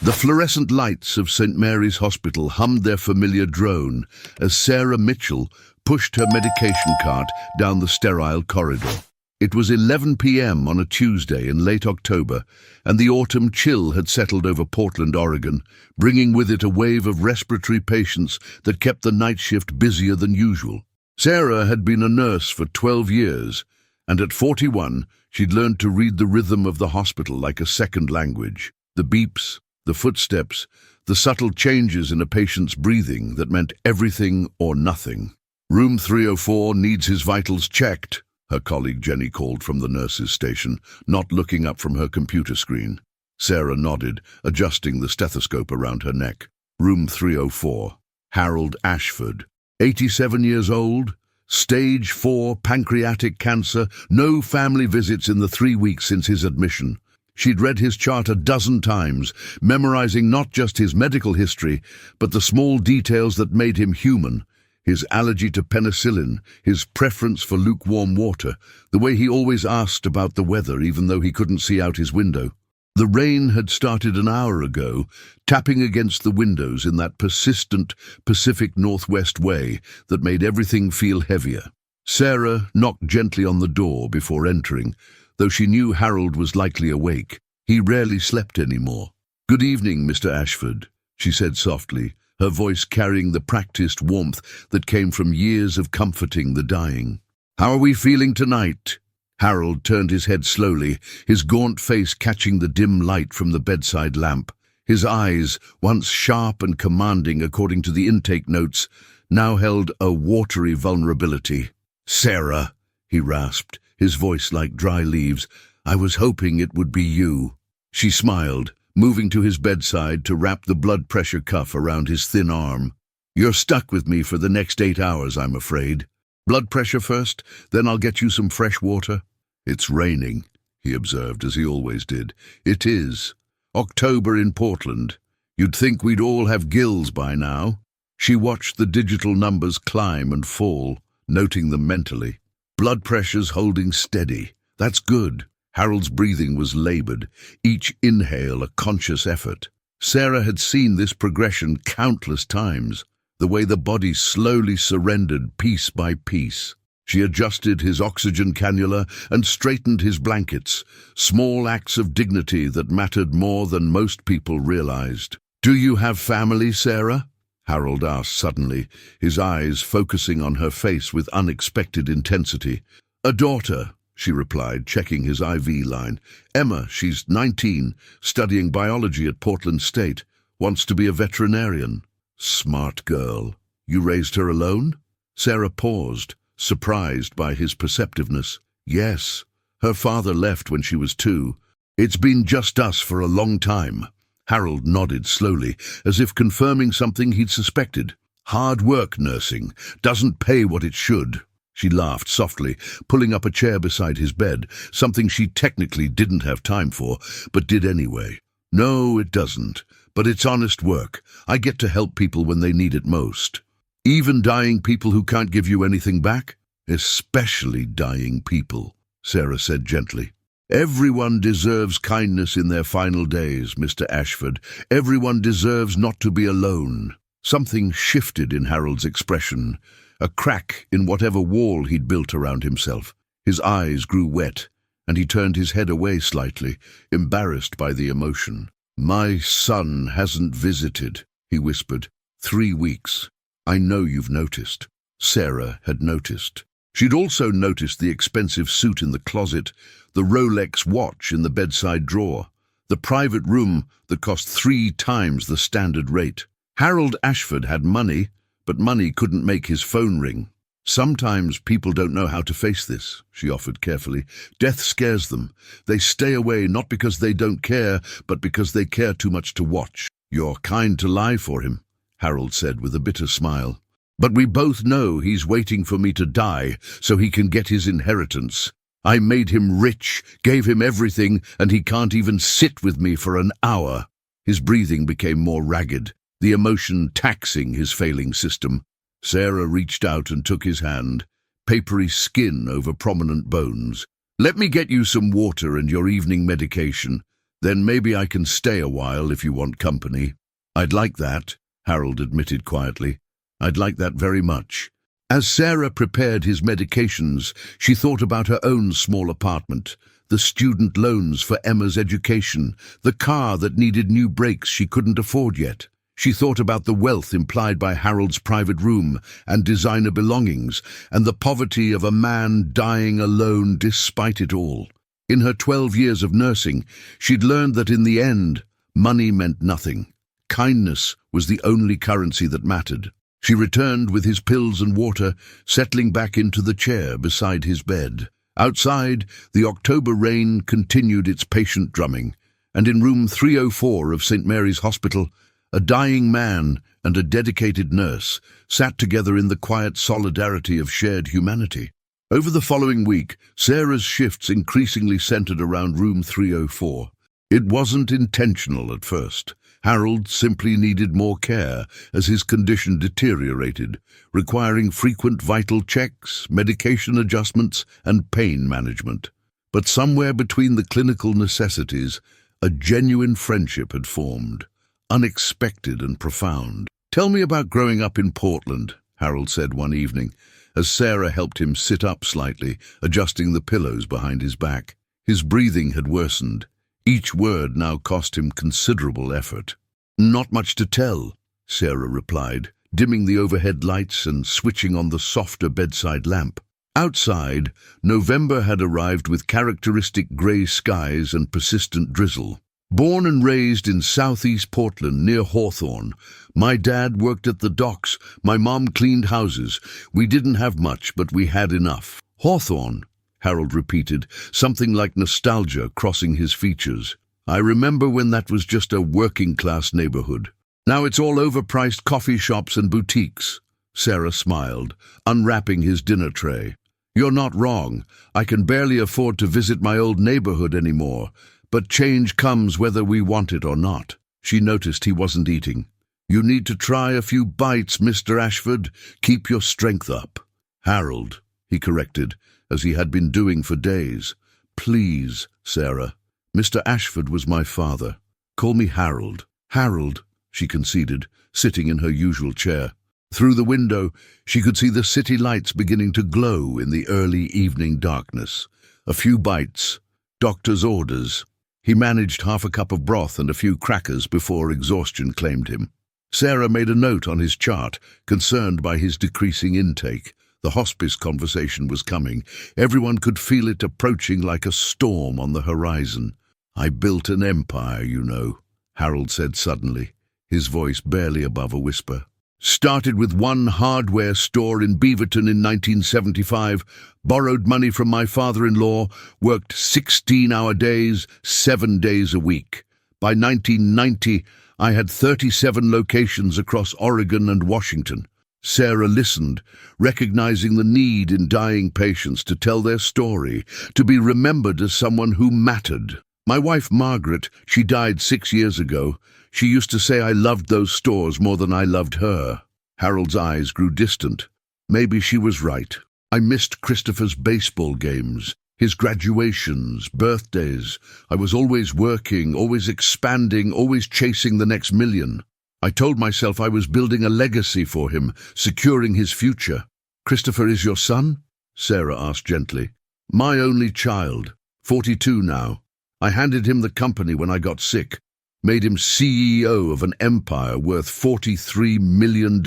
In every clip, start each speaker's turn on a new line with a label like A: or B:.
A: The fluorescent lights of St. Mary's Hospital hummed their familiar drone as Sarah Mitchell pushed her medication cart down the sterile corridor. It was 11 p.m. on a Tuesday in late October, and the autumn chill had settled over Portland, Oregon, bringing with it a wave of respiratory patients that kept the night shift busier than usual. Sarah had been a nurse for 12 years, and at 41, she'd learned to read the rhythm of the hospital like a second language. The beeps, the footsteps, the subtle changes in a patient's breathing that meant everything or nothing. "Room 304 needs his vitals checked," her colleague Jenny called from the nurse's station, not looking up from her computer screen. Sarah nodded, adjusting the stethoscope around her neck. Room 304. Harold Ashford, 87 years old, stage 4 pancreatic cancer, no family visits in the 3 weeks since his admission. She'd read his chart a dozen times, memorizing not just his medical history, but the small details that made him human. His allergy to penicillin, his preference for lukewarm water, the way he always asked about the weather even though he couldn't see out his window. The rain had started an hour ago, tapping against the windows in that persistent Pacific Northwest way that made everything feel heavier. Sarah knocked gently on the door before entering, though she knew Harold was likely awake. He rarely slept anymore. "Good evening, Mr. Ashford," she said softly, her voice carrying the practiced warmth that came from years of comforting the dying. "How are we feeling tonight?" Harold turned his head slowly, his gaunt face catching the dim light from the bedside lamp. His eyes, once sharp and commanding according to the intake notes, now held a watery vulnerability. "Sarah," he rasped, his voice like dry leaves, "I was hoping it would be you." She smiled, moving to his bedside to wrap the blood pressure cuff around his thin arm. "You're stuck with me for the next 8 hours, I'm afraid. Blood pressure first, then I'll get you some fresh water." "It's raining," he observed, as he always did. "It is. October in Portland. You'd think we'd all have gills by now." She watched the digital numbers climb and fall, noting them mentally. Blood pressure's holding steady. That's good. Harold's breathing was labored, each inhale a conscious effort. Sarah had seen this progression countless times, the way the body slowly surrendered piece by piece. She adjusted his oxygen cannula and straightened his blankets, small acts of dignity that mattered more than most people realized. "Do you have family, Sarah?" Harold asked suddenly, his eyes focusing on her face with unexpected intensity. "A daughter," she replied, checking his IV line. "Emma, she's 19, studying biology at Portland State, wants to be a veterinarian." "Smart girl. You raised her alone?" Sarah paused, surprised by his perceptiveness. "Yes. Her father left when she was 2. It's been just us for a long time." Harold nodded slowly, as if confirming something he'd suspected. "Hard work nursing. Doesn't pay what it should." She laughed softly, pulling up a chair beside his bed, something she technically didn't have time for, but did anyway. "No, it doesn't. But it's honest work. I get to help people when they need it most. Even dying people who can't give you anything back? Especially dying people," Sarah said gently. "Everyone deserves kindness in their final days, Mr. Ashford. Everyone deserves not to be alone." Something shifted in Harold's expression, a crack in whatever wall he'd built around himself. His eyes grew wet, and he turned his head away slightly, embarrassed by the emotion. "My son hasn't visited," he whispered. 3 weeks. "I know you've noticed." Sarah had noticed. She'd also noticed the expensive suit in the closet, the Rolex watch in the bedside drawer, the private room that cost 3 times the standard rate. Harold Ashford had money, but money couldn't make his phone ring. "Sometimes people don't know how to face this," she offered carefully. "Death scares them. They stay away not because they don't care, but because they care too much to watch." "You're kind to lie for him," Harold said with a bitter smile. "But we both know he's waiting for me to die so he can get his inheritance. I made him rich, gave him everything, and he can't even sit with me for an hour." His breathing became more ragged, the emotion taxing his failing system. Sarah reached out and took his hand, papery skin over prominent bones. "Let me get you some water and your evening medication. Then maybe I can stay a while if you want company. I'd like that, Harold admitted quietly. I'd like that very much. As Sarah prepared his medications, she thought about her own small apartment, the student loans for Emma's education, the car that needed new brakes she couldn't afford yet. She thought about the wealth implied by Harold's private room and designer belongings, and the poverty of a man dying alone despite it all. In her 12 years of nursing, she'd learned that in the end, money meant nothing. Kindness was the only currency that mattered. She returned with his pills and water, settling back into the chair beside his bed. Outside, the October rain continued its patient drumming, and in room 304 of St. Mary's Hospital, a dying man and a dedicated nurse sat together in the quiet solidarity of shared humanity. Over the following week, Sarah's shifts increasingly centered around room 304. It wasn't intentional at first. Harold simply needed more care as his condition deteriorated, requiring frequent vital checks, medication adjustments, and pain management. But somewhere between the clinical necessities, a genuine friendship had formed, unexpected and profound. "Tell me about growing up in Portland," Harold said one evening, as Sarah helped him sit up slightly, adjusting the pillows behind his back. His breathing had worsened. Each word now cost him considerable effort. "Not much to tell," Sarah replied, dimming the overhead lights and switching on the softer bedside lamp. Outside, November had arrived with characteristic grey skies and persistent drizzle. Born and raised in southeast Portland near Hawthorne, my dad worked at the docks, my mom cleaned houses. We didn't have much, but we had enough. "Hawthorne," Harold repeated, something like nostalgia crossing his features. "I remember when that was just a working-class neighborhood. Now it's all overpriced coffee shops and boutiques." Sarah smiled, unwrapping his dinner tray. "You're not wrong. I can barely afford to visit my old neighborhood anymore. But change comes whether we want it or not." She noticed he wasn't eating. "You need to try a few bites, Mr. Ashford. Keep your strength up." "Harold," he corrected, as he had been doing for days. "Please, Sarah. Mr. Ashford was my father. Call me Harold." "Harold," she conceded, sitting in her usual chair. Through the window, she could see the city lights beginning to glow in the early evening darkness. A few bites. Doctor's orders. He managed half a cup of broth and a few crackers before exhaustion claimed him. Sarah made a note on his chart, concerned by his decreasing intake. The hospice conversation was coming. Everyone could feel it approaching like a storm on the horizon. "I built an empire, you know," Harold said suddenly, his voice barely above a whisper. "Started with one hardware store in Beaverton in 1975, borrowed money from my father-in-law, worked 16-hour days, 7 days a week. By 1990, I had 37 locations across Oregon and Washington." Sarah listened, recognizing the need in dying patients to tell their story, to be remembered as someone who mattered. "My wife, Margaret, she died 6 years ago. She used to say I loved those stores more than I loved her." Harold's eyes grew distant. Maybe she was right. "I missed Christopher's baseball games, his graduations, birthdays. I was always working, always expanding, always chasing the next million. I told myself I was building a legacy for him, securing his future." "Christopher is your son?" Sarah asked gently. "My only child, 42 now. I handed him the company when I got sick. Made him CEO of an empire worth $43 million.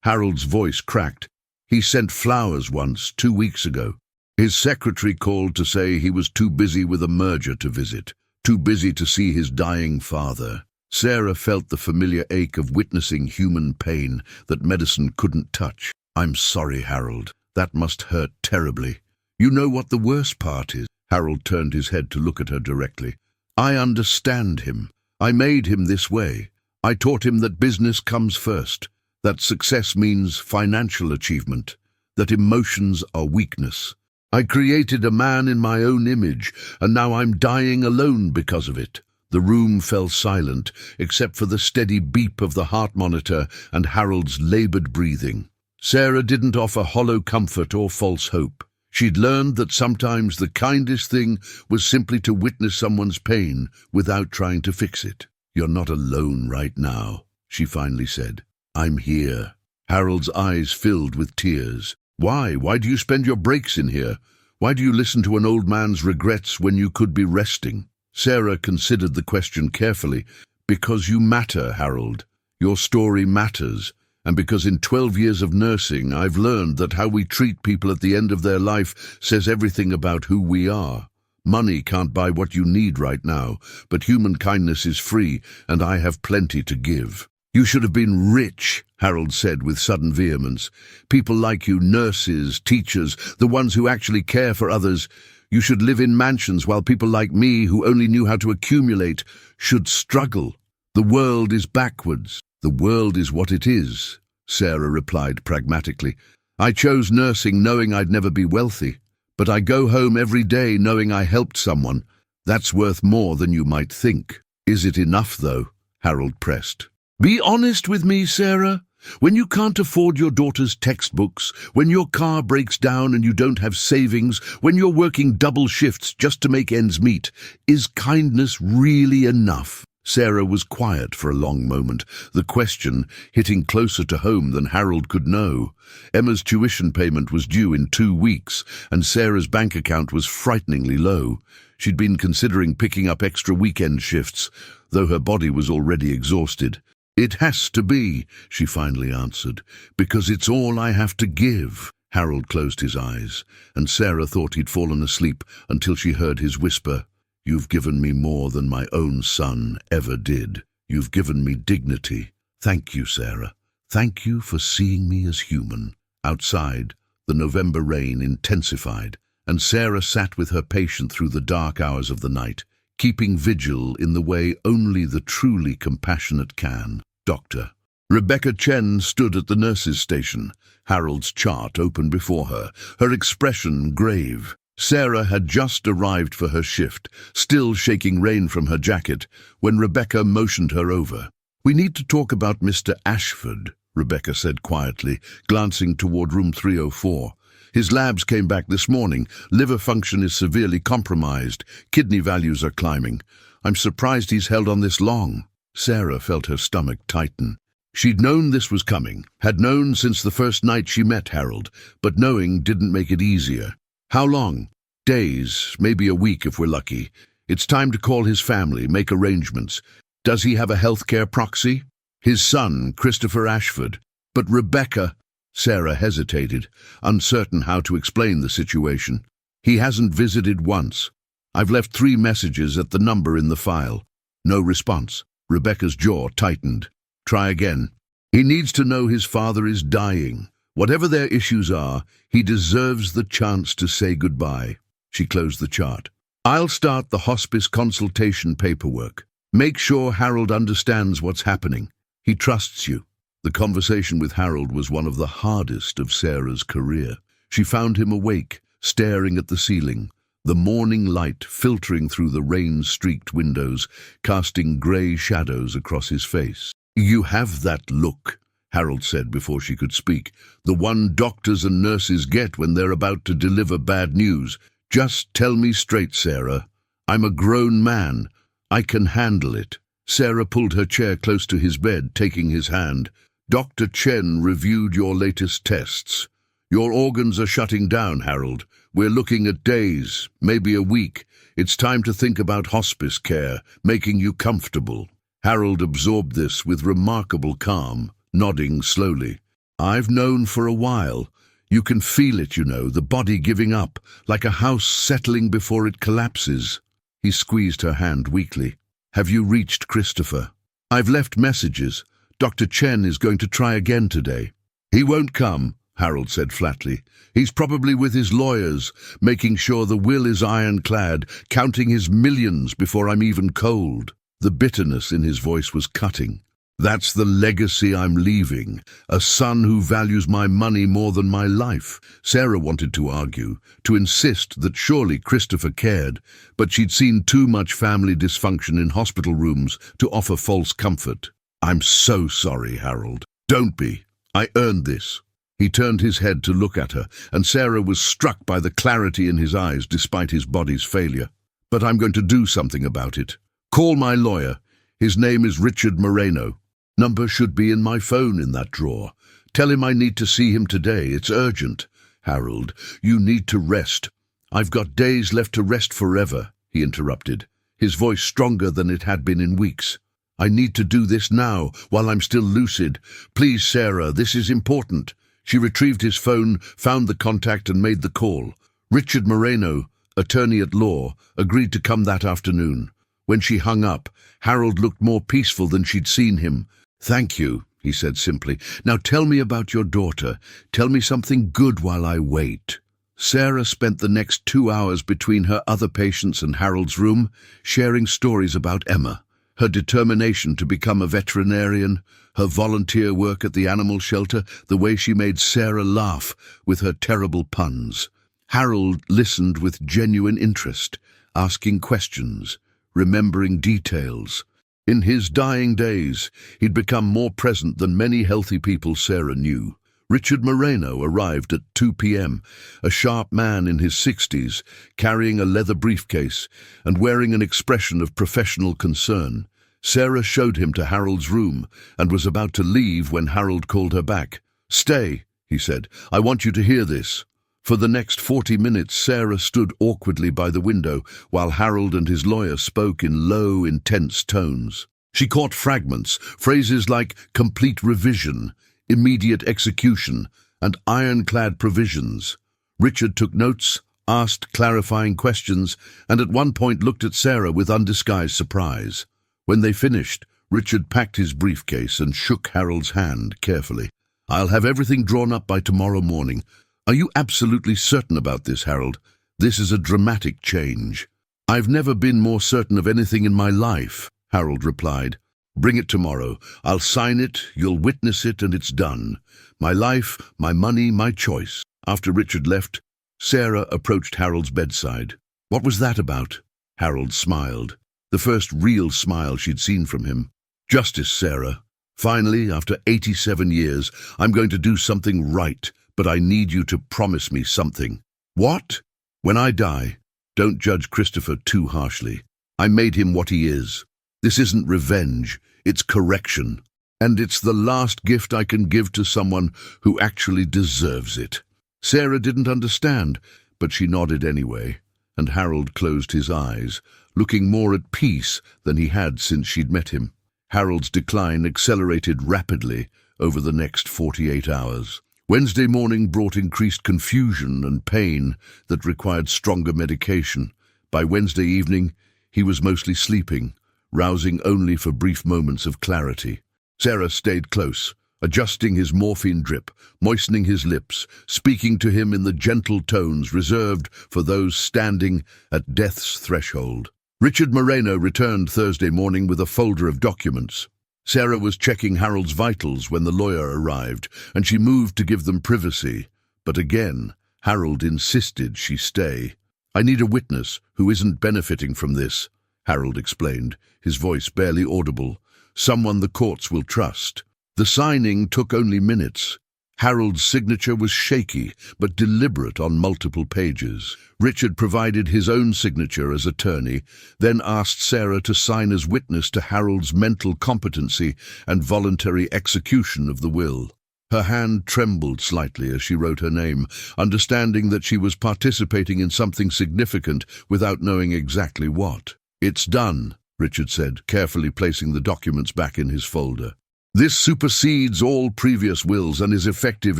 A: Harold's voice cracked. "He sent flowers once, 2 weeks ago. His secretary called to say he was too busy with a merger to visit, too busy to see his dying father." Sarah felt the familiar ache of witnessing human pain that medicine couldn't touch. "I'm sorry, Harold. That must hurt terribly. You know what the worst part is?" Harold turned his head to look at her directly. "I understand him. I made him this way. I taught him that business comes first, that success means financial achievement, that emotions are weakness. I created a man in my own image, and now I'm dying alone because of it." The room fell silent, except for the steady beep of the heart monitor and Harold's labored breathing. Sarah didn't offer hollow comfort or false hope. She'd learned that sometimes the kindest thing was simply to witness someone's pain without trying to fix it. "You're not alone right now," she finally said. "I'm here." Harold's eyes filled with tears. "Why? Why do you spend your breaks in here? Why do you listen to an old man's regrets when you could be resting?" Sarah considered the question carefully. "Because you matter, Harold. Your story matters. And because in 12 years of nursing, I've learned that how we treat people at the end of their life says everything about who we are. Money can't buy what you need right now, but human kindness is free, and I have plenty to give." "You should have been rich," Harold said with sudden vehemence. "People like you, nurses, teachers, the ones who actually care for others. You should live in mansions while people like me, who only knew how to accumulate, should struggle. The world is backwards." "The world is what it is," Sarah replied pragmatically. "I chose nursing knowing I'd never be wealthy, but I go home every day knowing I helped someone. That's worth more than you might think." "Is it enough, though?" Harold pressed. "Be honest with me, Sarah. When you can't afford your daughter's textbooks, when your car breaks down and you don't have savings, when you're working double shifts just to make ends meet, is kindness really enough?" Sarah was quiet for a long moment, the question hitting closer to home than Harold could know. Emma's tuition payment was due in 2 weeks, and Sarah's bank account was frighteningly low. She'd been considering picking up extra weekend shifts, though her body was already exhausted. "It has to be," she finally answered, "because it's all I have to give." Harold closed his eyes, and Sarah thought he'd fallen asleep until she heard his whisper, "You've given me more than my own son ever did. You've given me dignity. Thank you, Sarah. Thank you for seeing me as human." Outside, the November rain intensified, and Sarah sat with her patient through the dark hours of the night, keeping vigil in the way only the truly compassionate can. "Doctor." Rebecca Chen stood at the nurse's station, Harold's chart open before her, her expression grave. Sarah had just arrived for her shift, still shaking rain from her jacket, when Rebecca motioned her over. "We need to talk about Mr. Ashford," Rebecca said quietly, glancing toward room 304. "His labs came back this morning. Liver function is severely compromised. Kidney values are climbing. I'm surprised he's held on this long." Sarah felt her stomach tighten. She'd known this was coming, had known since the first night she met Harold, but knowing didn't make it easier. "How long?" "Days, maybe a week if we're lucky. It's time to call his family, make arrangements. Does he have a healthcare proxy?" "His son, Christopher Ashford." "But Rebecca—" Sarah hesitated, uncertain how to explain the situation. "He hasn't visited once. I've left 3 messages at the number in the file. No response." Rebecca's jaw tightened. "Try again." "He needs to know his father is dying. Whatever their issues are, he deserves the chance to say goodbye." She closed the chart. "I'll start the hospice consultation paperwork. Make sure Harold understands what's happening. He trusts you." The conversation with Harold was one of the hardest of Sarah's career. She found him awake, staring at the ceiling, the morning light filtering through the rain-streaked windows, casting grey shadows across his face. "You have that look," Harold said before she could speak, "the one doctors and nurses get when they're about to deliver bad news. Just tell me straight, Sarah. I'm a grown man. I can handle it." Sarah pulled her chair close to his bed, taking his hand. "Dr. Chen reviewed your latest tests. Your organs are shutting down, Harold. We're looking at days, maybe a week. It's time to think about hospice care, making you comfortable." Harold absorbed this with remarkable calm, nodding slowly. "I've known for a while. You can feel it, you know, the body giving up, like a house settling before it collapses." He squeezed her hand weakly. "Have you reached Christopher?" "I've left messages. Dr. Chen is going to try again today." "He won't come," Harold said flatly. "He's probably with his lawyers, making sure the will is ironclad, counting his millions before I'm even cold." The bitterness in his voice was cutting. "That's the legacy I'm leaving, a son who values my money more than my life." Sarah wanted to argue, to insist that surely Christopher cared, but she'd seen too much family dysfunction in hospital rooms to offer false comfort. "I'm so sorry, Harold." "Don't be. I earned this." He turned his head to look at her, and Sarah was struck by the clarity in his eyes despite his body's failure. "But I'm going to do something about it. Call my lawyer. His name is Richard Moreno. Number should be in my phone in that drawer. Tell him I need to see him today. It's urgent." "Harold, you need to rest." "I've got days left to rest forever," he interrupted, his voice stronger than it had been in weeks. "I need to do this now, while I'm still lucid. Please, Sarah, this is important." She retrieved his phone, found the contact and made the call. Richard Moreno, attorney at law, agreed to come that afternoon. When she hung up, Harold looked more peaceful than she'd seen him. "Thank you," he said simply. "Now tell me about your daughter. Tell me something good while I wait." Sarah spent the next 2 hours between her other patients and Harold's room, sharing stories about Emma, her determination to become a veterinarian, her volunteer work at the animal shelter, the way she made Sarah laugh with her terrible puns. Harold listened with genuine interest, asking questions, remembering details. In his dying days, he'd become more present than many healthy people Sarah knew. Richard Moreno arrived at 2 p.m., a sharp man in his 60s, carrying a leather briefcase and wearing an expression of professional concern. Sarah showed him to Harold's room and was about to leave when Harold called her back. "Stay," he said. "I want you to hear this." For the next 40 minutes, Sarah stood awkwardly by the window while Harold and his lawyer spoke in low, intense tones. She caught fragments, phrases like complete revision, immediate execution, and ironclad provisions. Richard took notes, asked clarifying questions, and at one point looked at Sarah with undisguised surprise. When they finished, Richard packed his briefcase and shook Harold's hand carefully. "I'll have everything drawn up by tomorrow morning. Are you absolutely certain about this, Harold? This is a dramatic change." "I've never been more certain of anything in my life," Harold replied. "Bring it tomorrow. I'll sign it, you'll witness it, and it's done. My life, my money, my choice." After Richard left, Sarah approached Harold's bedside. "What was that about?" Harold smiled, the first real smile she'd seen from him. "Justice, Sarah. Finally, after 87 years, I'm going to do something right, but I need you to promise me something." "What?" "When I die, don't judge Christopher too harshly. I made him what he is. This isn't revenge, it's correction. And it's the last gift I can give to someone who actually deserves it." Sarah didn't understand, but she nodded anyway, and Harold closed his eyes, looking more at peace than he had since she'd met him. Harold's decline accelerated rapidly over the next 48 hours. Wednesday morning brought increased confusion and pain that required stronger medication. By Wednesday evening, he was mostly sleeping, rousing only for brief moments of clarity. Sarah stayed close, adjusting his morphine drip, moistening his lips, speaking to him in the gentle tones reserved for those standing at death's threshold. Richard Moreno returned Thursday morning with a folder of documents. Sarah was checking Harold's vitals when the lawyer arrived, and she moved to give them privacy. But again, Harold insisted she stay. "I need a witness who isn't benefiting from this," Harold explained, his voice barely audible. "Someone the courts will trust." The signing took only minutes. Harold's signature was shaky, but deliberate on multiple pages. Richard provided his own signature as attorney, then asked Sarah to sign as witness to Harold's mental competency and voluntary execution of the will. Her hand trembled slightly as she wrote her name, understanding that she was participating in something significant without knowing exactly what. "It's done," Richard said, carefully placing the documents back in his folder. "This supersedes all previous wills and is effective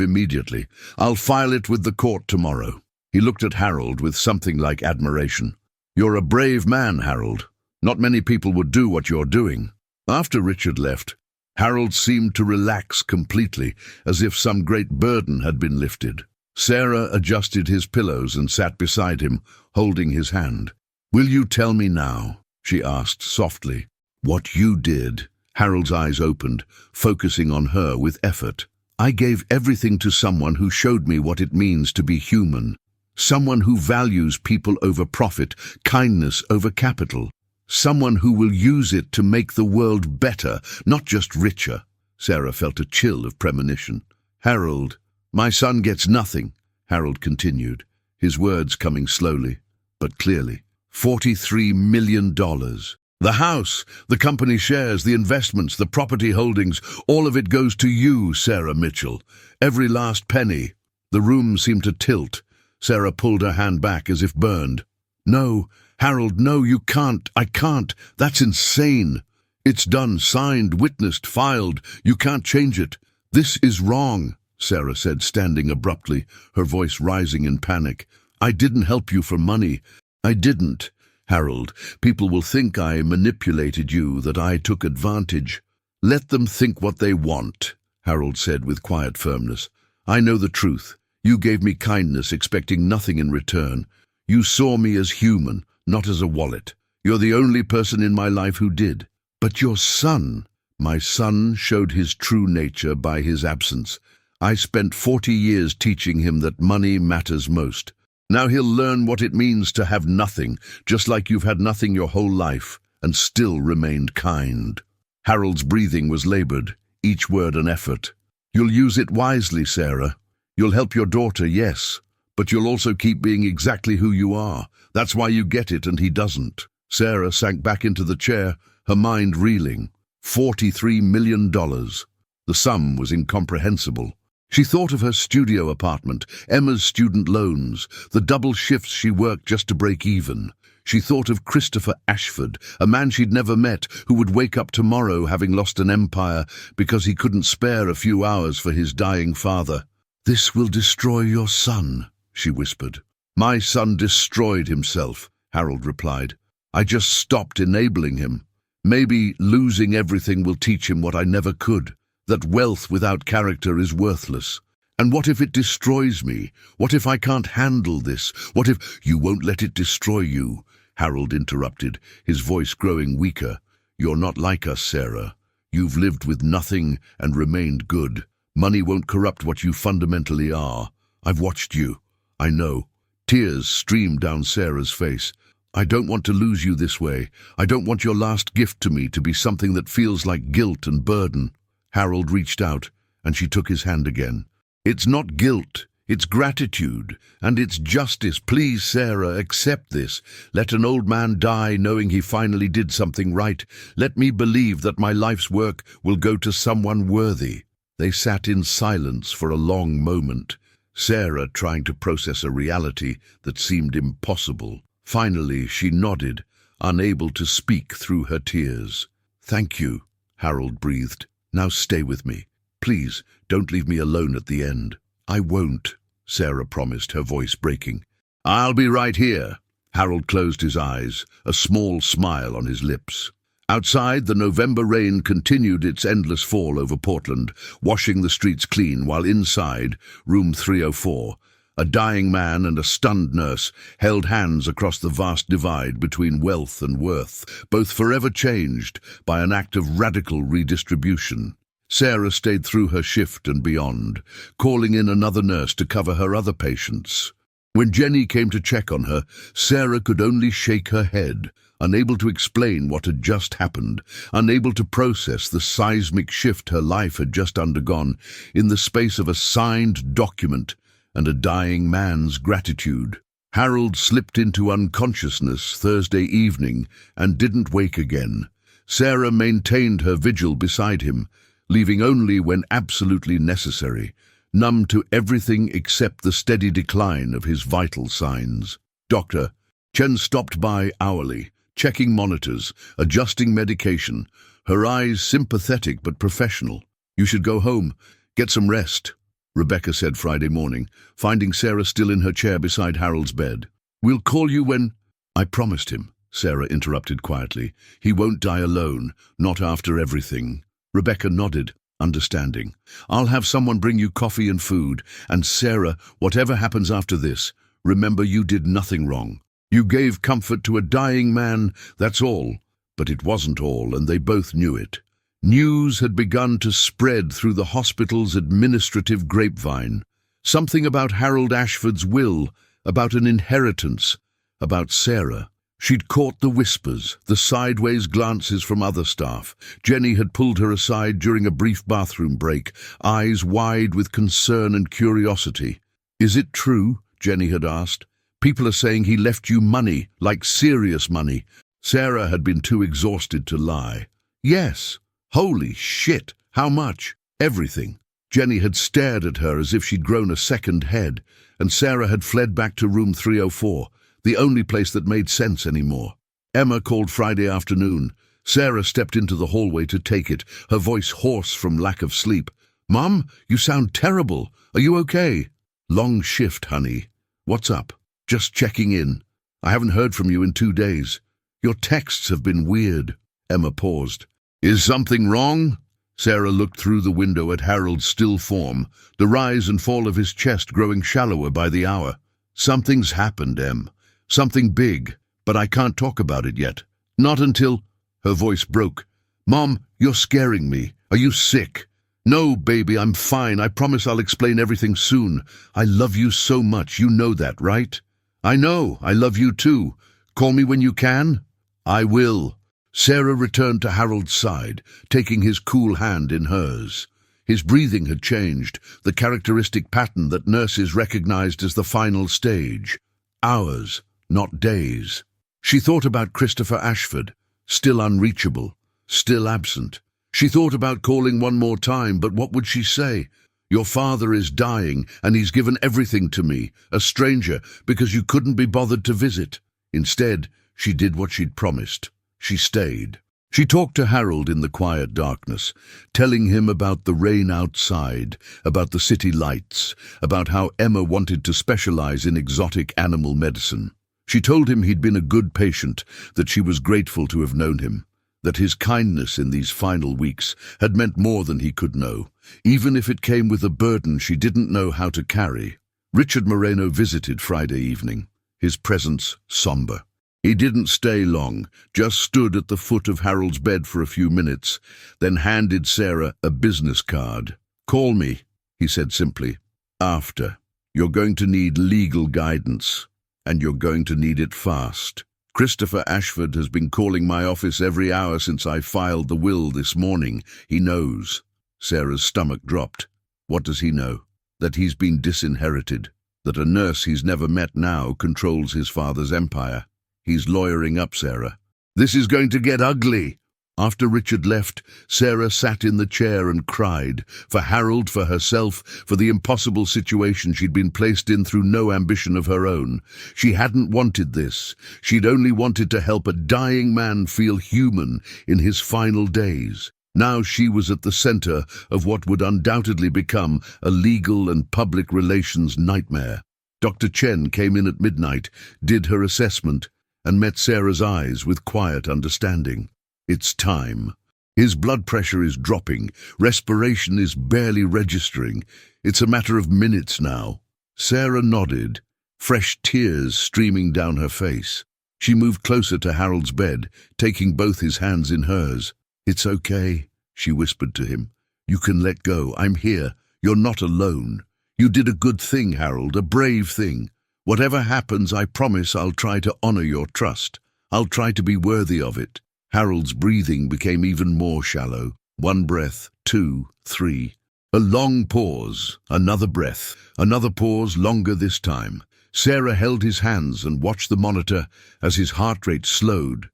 A: immediately. I'll file it with the court tomorrow." He looked at Harold with something like admiration. "You're a brave man, Harold. Not many people would do what you're doing." After Richard left, Harold seemed to relax completely, as if some great burden had been lifted. Sarah adjusted his pillows and sat beside him, holding his hand. "Will you tell me now," she asked softly, "what you did?" Harold's eyes opened, focusing on her with effort. "I gave everything to someone who showed me what it means to be human. Someone who values people over profit, kindness over capital. Someone who will use it to make the world better, not just richer." Sarah felt a chill of premonition. "Harold, My son gets nothing, Harold continued, his words coming slowly, but clearly. $43 million. The house, the company shares, the investments, the property holdings, all of it goes to you, Sarah Mitchell. Every last penny. The room seemed to tilt. Sarah pulled her hand back as if burned. No, Harold, no, you can't. I can't. That's insane. It's done, signed, witnessed, filed. You can't change it. This is wrong, Sarah said, standing abruptly, her voice rising in panic. I didn't help you for money. I didn't. Harold, people will think I manipulated you, that I took advantage. Let them think what they want, Harold said with quiet firmness. I know the truth. You gave me kindness, expecting nothing in return. You saw me as human, not as a wallet. You're the only person in my life who did. But your son, my son showed his true nature by his absence. I spent 40 years teaching him that money matters most. Now he'll learn what it means to have nothing, just like you've had nothing your whole life, and still remained kind. Harold's breathing was labored, each word an effort. You'll use it wisely, Sarah. You'll help your daughter, yes, but you'll also keep being exactly who you are. That's why you get it and he doesn't. Sarah sank back into the chair, her mind reeling. $43 million. The sum was incomprehensible. She thought of her studio apartment, Emma's student loans, the double shifts she worked just to break even. She thought of Christopher Ashford, a man she'd never met, who would wake up tomorrow having lost an empire because he couldn't spare a few hours for his dying father. This will destroy your son, she whispered. My son destroyed himself, Harold replied. I just stopped enabling him. Maybe losing everything will teach him what I never could. That wealth without character is worthless. And what if it destroys me? What if I can't handle this? What if you won't let it destroy you? Harold interrupted, his voice growing weaker. You're not like us, Sarah. You've lived with nothing and remained good. Money won't corrupt what you fundamentally are. I've watched you. I know. Tears streamed down Sarah's face. I don't want to lose you this way. I don't want your last gift to me to be something that feels like guilt and burden. Harold reached out, and she took his hand again. It's not guilt, it's gratitude, and it's justice. Please, Sarah, accept this. Let an old man die knowing he finally did something right. Let me believe that my life's work will go to someone worthy. They sat in silence for a long moment, Sarah trying to process a reality that seemed impossible. Finally, she nodded, unable to speak through her tears. Thank you, Harold breathed. Now stay with me. Please, don't leave me alone at the end. I won't, Sarah promised, her voice breaking. I'll be right here. Harold closed his eyes, a small smile on his lips. Outside, the November rain continued its endless fall over Portland, washing the streets clean, while inside, room 304, a dying man and a stunned nurse held hands across the vast divide between wealth and worth, both forever changed by an act of radical redistribution. Sarah stayed through her shift and beyond, calling in another nurse to cover her other patients. When Jenny came to check on her, Sarah could only shake her head, unable to explain what had just happened, unable to process the seismic shift her life had just undergone in the space of a signed document and a dying man's gratitude. Harold slipped into unconsciousness Thursday evening and didn't wake again. Sarah maintained her vigil beside him, leaving only when absolutely necessary, numb to everything except the steady decline of his vital signs. Dr. Chen stopped by hourly, checking monitors, adjusting medication, her eyes sympathetic but professional. You should go home, get some rest, Rebecca said Friday morning, finding Sarah still in her chair beside Harold's bed. We'll call you when... I promised him, Sarah interrupted quietly. He won't die alone, not after everything. Rebecca nodded, understanding. I'll have someone bring you coffee and food, and Sarah, whatever happens after this, remember you did nothing wrong. You gave comfort to a dying man, that's all. But it wasn't all, and they both knew it. News had begun to spread through the hospital's administrative grapevine. Something about Harold Ashford's will, about an inheritance, about Sarah. She'd caught the whispers, the sideways glances from other staff. Jenny had pulled her aside during a brief bathroom break, eyes wide with concern and curiosity. "Is it true?" Jenny had asked. "People are saying he left you money, like serious money." Sarah had been too exhausted to lie. "Yes." "Holy shit! How much?" "Everything." Jenny had stared at her as if she'd grown a second head, and Sarah had fled back to room 304, the only place that made sense anymore. Emma called Friday afternoon. Sarah stepped into the hallway to take it, her voice hoarse from lack of sleep. "Mum, you sound terrible. Are you okay?" "Long shift, honey. What's up?" "Just checking in. I haven't heard from you in 2 days. Your texts have been weird." Emma paused. "Is something wrong?" Sarah looked through the window at Harold's still form, the rise and fall of his chest growing shallower by the hour. "Something's happened, Em. Something big, but I can't talk about it yet. Not until—" Her voice broke. "Mom, you're scaring me. Are you sick?" "No, baby, I'm fine. I promise I'll explain everything soon. I love you so much, you know that, right?" "I know. I love you too. Call me when you can." "I will." Sarah returned to Harold's side, taking his cool hand in hers. His breathing had changed, the characteristic pattern that nurses recognized as the final stage. Hours, not days. She thought about Christopher Ashford, still unreachable, still absent. She thought about calling one more time, but what would she say? "Your father is dying, and he's given everything to me, a stranger, because you couldn't be bothered to visit." Instead, she did what she'd promised. She stayed. She talked to Harold in the quiet darkness, telling him about the rain outside, about the city lights, about how Emma wanted to specialize in exotic animal medicine. She told him he'd been a good patient, that she was grateful to have known him, that his kindness in these final weeks had meant more than he could know, even if it came with a burden she didn't know how to carry. Richard Moreno visited Friday evening, his presence somber. He didn't stay long, just stood at the foot of Harold's bed for a few minutes, then handed Sarah a business card. "Call me," he said simply. "After. You're going to need legal guidance, and you're going to need it fast. Christopher Ashford has been calling my office every hour since I filed the will this morning. He knows." Sarah's stomach dropped. What does he know? That he's been disinherited, that a nurse he's never met now controls his father's empire. He's lawyering up Sarah. "This is going to get ugly." After Richard left, Sarah sat in the chair and cried, for Harold, for herself, for the impossible situation she'd been placed in through no ambition of her own. She hadn't wanted this. She'd only wanted to help a dying man feel human in his final days. Now she was at the center of what would undoubtedly become a legal and public relations nightmare. Dr. Chen came in at midnight, did her assessment, and met Sarah's eyes with quiet understanding. "It's time. His blood pressure is dropping, respiration is barely registering. It's a matter of minutes now." Sarah nodded, fresh tears streaming down her face. She moved closer to Harold's bed, taking both his hands in hers. "It's okay," she whispered to him. "You can let go. I'm here. You're not alone. You did a good thing, Harold, a brave thing. Whatever happens, I promise I'll try to honor your trust. I'll try to be worthy of it." Harold's breathing became even more shallow. 1 breath, 2, 3. A long pause, another breath, another pause, longer this time. Sarah held his hands and watched the monitor as his heart rate slowed,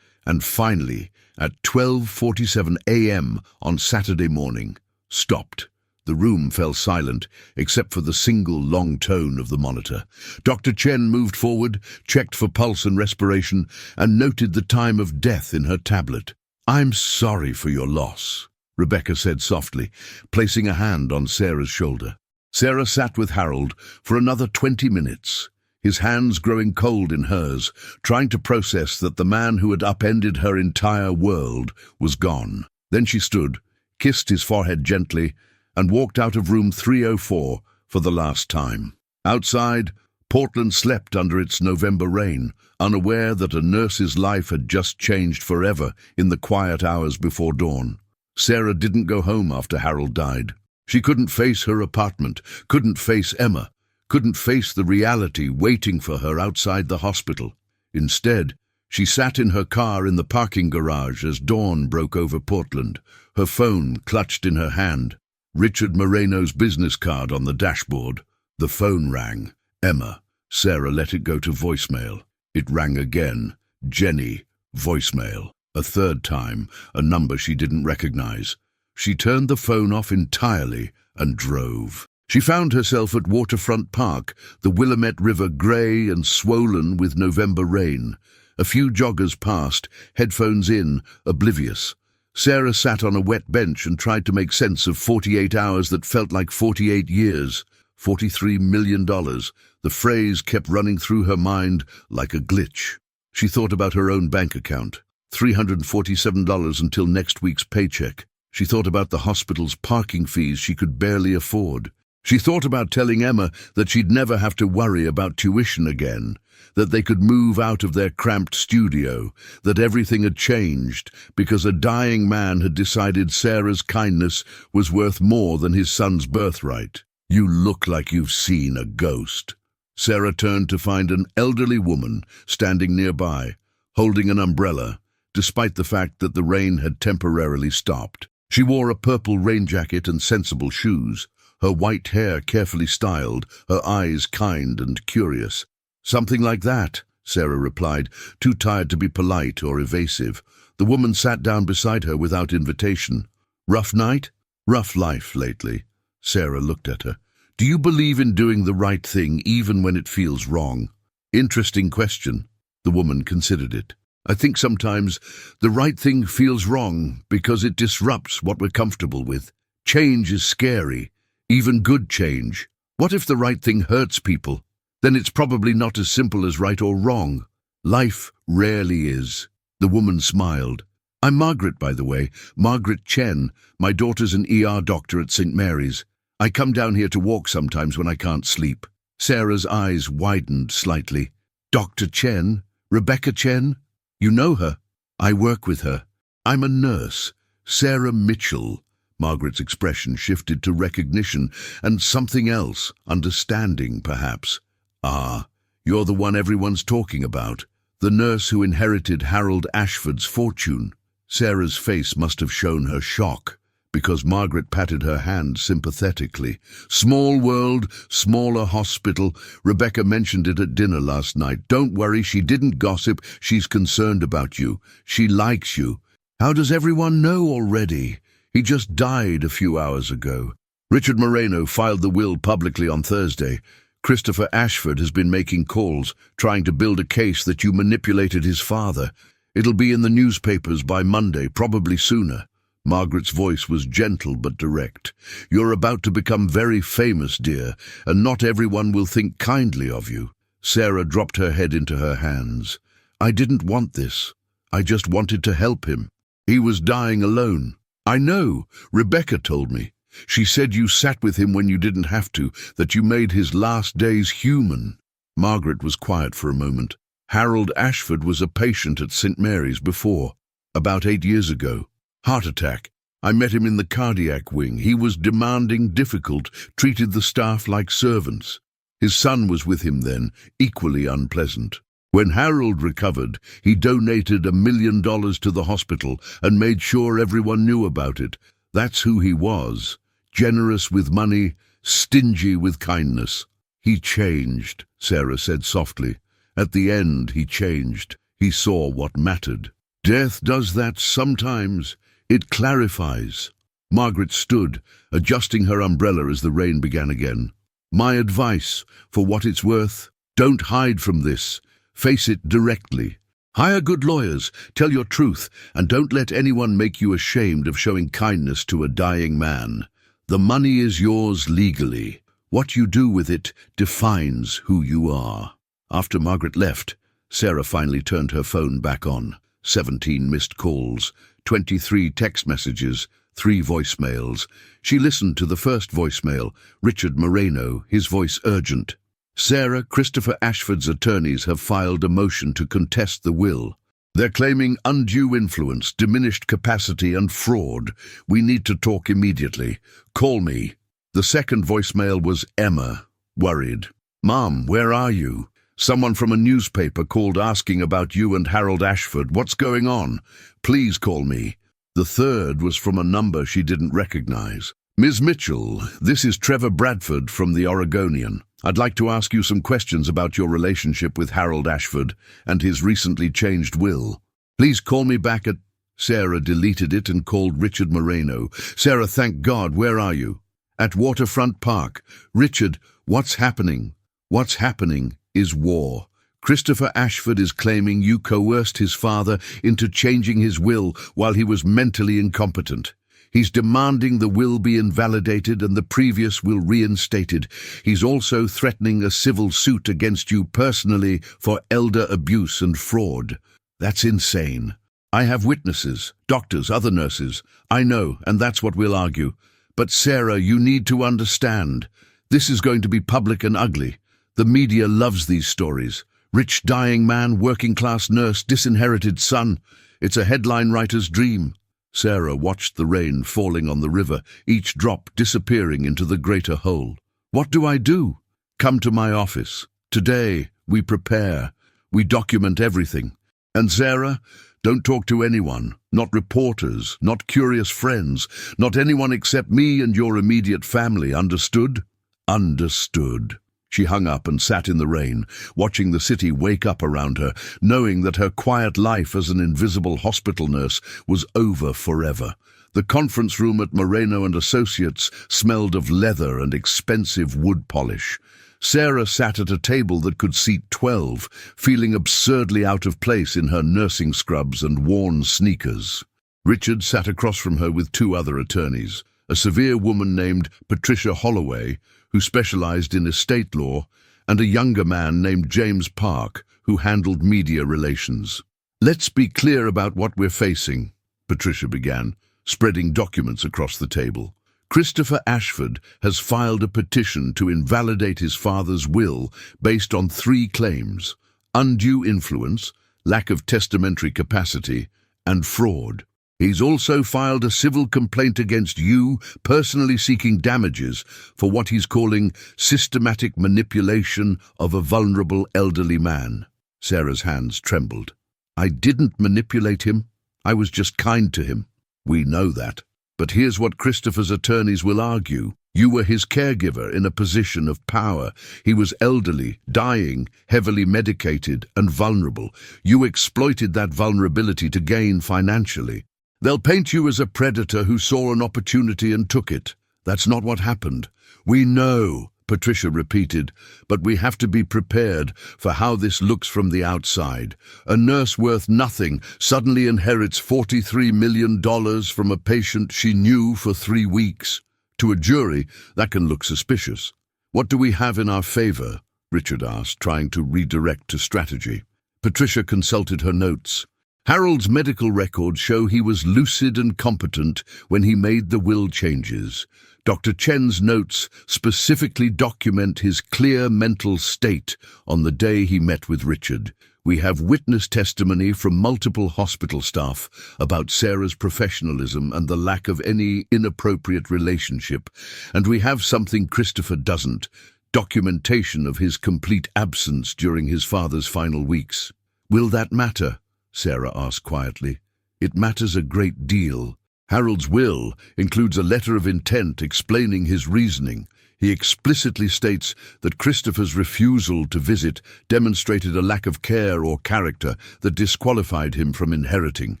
A: and finally, at 12:47 a.m. on Saturday morning, stopped. The room fell silent, except for the single long tone of the monitor. Dr. Chen moved forward, checked for pulse and respiration, and noted the time of death in her tablet. "I'm sorry for your loss," Rebecca said softly, placing a hand on Sarah's shoulder. Sarah sat with Harold for another 20 minutes, his hands growing cold in hers, trying to process that the man who had upended her entire world was gone. Then she stood, kissed his forehead gently, and walked out of room 304 for the last time. Outside, Portland slept under its November rain, unaware that a nurse's life had just changed forever in the quiet hours before dawn. Sarah didn't go home after Harold died. She couldn't face her apartment, couldn't face Emma, couldn't face the reality waiting for her outside the hospital. Instead, she sat in her car in the parking garage as dawn broke over Portland, her phone clutched in her hand. Richard Moreno's business card on the dashboard. The phone rang. Emma. Sarah let it go to voicemail. It rang again. Jenny. Voicemail. A third time, a number she didn't recognize. She turned the phone off entirely and drove. She found herself at Waterfront Park, the Willamette River grey and swollen with November rain. A few joggers passed, headphones in, oblivious. Sarah sat on a wet bench and tried to make sense of 48 hours that felt like 48 years. $43 million. The phrase kept running through her mind like a glitch. She thought about her own bank account. $347 until next week's paycheck. She thought about the hospital's parking fees she could barely afford. She thought about telling Emma that she'd never have to worry about tuition again, that they could move out of their cramped studio, that everything had changed because a dying man had decided Sarah's kindness was worth more than his son's birthright. "You look like you've seen a ghost." Sarah turned to find an elderly woman standing nearby, holding an umbrella, despite the fact that the rain had temporarily stopped. She wore a purple rain jacket and sensible shoes, her white hair carefully styled, her eyes kind and curious. "Something like that," Sarah replied, too tired to be polite or evasive. The woman sat down beside her without invitation. "Rough night?" "Rough life lately." Sarah looked at her. "Do you believe in doing the right thing even when it feels wrong?" "Interesting question." The woman considered it. "I think sometimes the right thing feels wrong because it disrupts what we're comfortable with. Change is scary, even good change. What if the right thing hurts people? Then it's probably not as simple as right or wrong. Life rarely is." The woman smiled. "I'm Margaret, by the way, Margaret Chen. My daughter's an ER doctor at St. Mary's. I come down here to walk sometimes when I can't sleep." Sarah's eyes widened slightly. "Dr. Chen? Rebecca Chen? You know her?" "I work with her. I'm a nurse. Sarah Mitchell." Margaret's expression shifted to recognition and something else, understanding perhaps. "Ah, you're the one everyone's talking about. The nurse who inherited Harold Ashford's fortune." Sarah's face must have shown her shock, because Margaret patted her hand sympathetically. "Small world, smaller hospital. Rebecca mentioned it at dinner last night. Don't worry, she didn't gossip. She's concerned about you. She likes you." "How does everyone know already? He just died a few hours ago." Richard Moreno filed the will publicly on Thursday. "Christopher Ashford has been making calls, trying to build a case that you manipulated his father. It'll be in the newspapers by Monday, probably sooner." Margaret's voice was gentle but direct. "You're about to become very famous, dear, and not everyone will think kindly of you." Sarah dropped her head into her hands. "I didn't want this. I just wanted to help him. He was dying alone." "I know. Rebecca told me. She said you sat with him when you didn't have to, that you made his last days human." Margaret was quiet for a moment. "Harold Ashford was a patient at St. Mary's before, about 8 years ago. Heart attack. I met him in the cardiac wing. He was demanding, difficult, treated the staff like servants. His son was with him then, equally unpleasant. When Harold recovered, he donated $1 million to the hospital and made sure everyone knew about it. That's who he was. Generous with money, stingy with kindness." "He changed," Sarah said softly. "At the end, he changed. He saw what mattered. Death does that sometimes. It clarifies." Margaret stood, adjusting her umbrella as the rain began again. "My advice, for what it's worth, don't hide from this. Face it directly. Hire good lawyers, tell your truth, and don't let anyone make you ashamed of showing kindness to a dying man. The money is yours legally. What you do with it defines who you are." After Margaret left, Sarah finally turned her phone back on. 17 missed calls, 23 text messages, 3 voicemails. She listened to the first voicemail, Richard Moreno, his voice urgent. "Sarah, Christopher Ashford's attorneys have filed a motion to contest the will. They're claiming undue influence, diminished capacity and fraud. We need to talk immediately. Call me." The second voicemail was Emma, worried. "Mom, where are you?" Someone from a newspaper called asking about you and Harold Ashford. What's going on? Please call me. The third was from a number she didn't recognize. Ms. Mitchell, this is Trevor Bradford from the Oregonian. I'd like to ask you some questions about your relationship with Harold Ashford and his recently changed will. Please call me back at... Sarah deleted it and called Richard Moreno. Sarah, thank God, where are you? At Waterfront Park. Richard, what's happening? What's happening is war. Christopher Ashford is claiming you coerced his father into changing his will while he was mentally incompetent. He's demanding the will be invalidated and the previous will reinstated. He's also threatening a civil suit against you personally for elder abuse and fraud. That's insane. I have witnesses, doctors, other nurses. I know, and that's what we'll argue. But Sarah, you need to understand. This is going to be public and ugly. The media loves these stories. Rich dying man, working class nurse, disinherited son. It's a headline writer's dream. Sarah watched the rain falling on the river, each drop disappearing into the greater whole. What do I do? Come to my office. Today, we prepare. We document everything. And Sarah, don't talk to anyone, not reporters, not curious friends, not anyone except me and your immediate family, understood? Understood. She hung up and sat in the rain, watching the city wake up around her, knowing that her quiet life as an invisible hospital nurse was over forever. The conference room at Moreno and Associates smelled of leather and expensive wood polish. Sarah sat at a table that could seat 12, feeling absurdly out of place in her nursing scrubs and worn sneakers. Richard sat across from her with two other attorneys, a severe woman named Patricia Holloway, who specialized in estate law, and a younger man named James Park, who handled media relations. Let's be clear about what we're facing, Patricia began, spreading documents across the table. Christopher Ashford has filed a petition to invalidate his father's will based on 3 claims: undue influence, lack of testamentary capacity, and fraud. He's also filed a civil complaint against you, personally seeking damages for what he's calling systematic manipulation of a vulnerable elderly man. Sarah's hands trembled. I didn't manipulate him. I was just kind to him. We know that. But here's what Christopher's attorneys will argue. You were his caregiver in a position of power. He was elderly, dying, heavily medicated, and vulnerable. You exploited that vulnerability to gain financially. They'll paint you as a predator who saw an opportunity and took it. That's not what happened. We know, Patricia repeated, but we have to be prepared for how this looks from the outside. A nurse worth nothing suddenly inherits $43 million from a patient she knew for 3 weeks. To a jury, that can look suspicious. What do we have in our favor? Richard asked, trying to redirect to strategy. Patricia consulted her notes. Harold's medical records show he was lucid and competent when he made the will changes. Dr. Chen's notes specifically document his clear mental state on the day he met with Richard. We have witness testimony from multiple hospital staff about Sarah's professionalism and the lack of any inappropriate relationship. And we have something Christopher doesn't: documentation of his complete absence during his father's final weeks. Will that matter? Sarah asked quietly. It matters a great deal. Harold's will includes a letter of intent explaining his reasoning. He explicitly states that Christopher's refusal to visit demonstrated a lack of care or character that disqualified him from inheriting.